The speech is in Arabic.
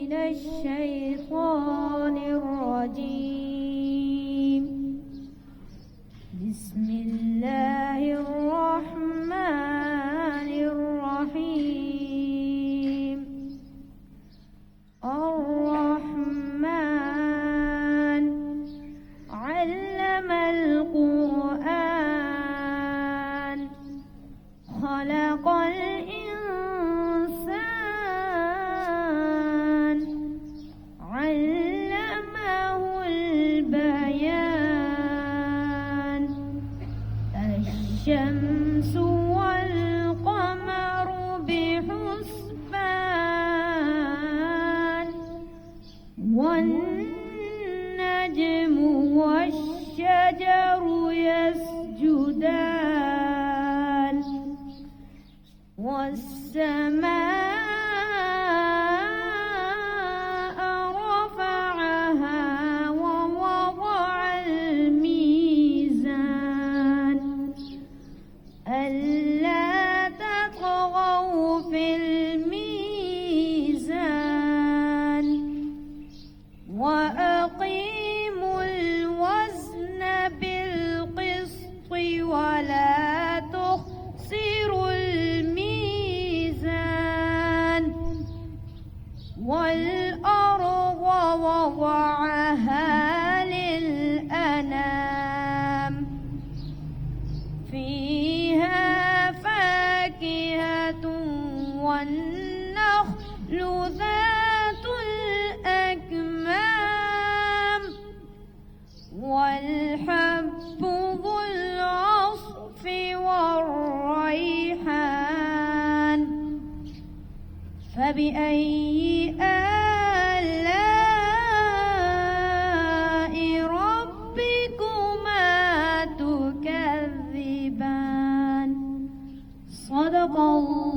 من الشيطان الرجيم. بسم الله الرحمن الرحيم. الرحمن علم القرآن خلق الإنسان علمه البيان. الشمس والقمر بحسبان والنجم والشجر يسجدان والسماء رفعها ووضع الميزان ألا تطغوا في الميزان وأقيموا الوزن بالقسط ولا تخسروا الميزان. والأرض وضعها للأنام فيها فاكهة والنخل ذات الأكمام والحب ذو العصف والريحان. فبأي آلاء ربكما تكذبان؟ صدق الله.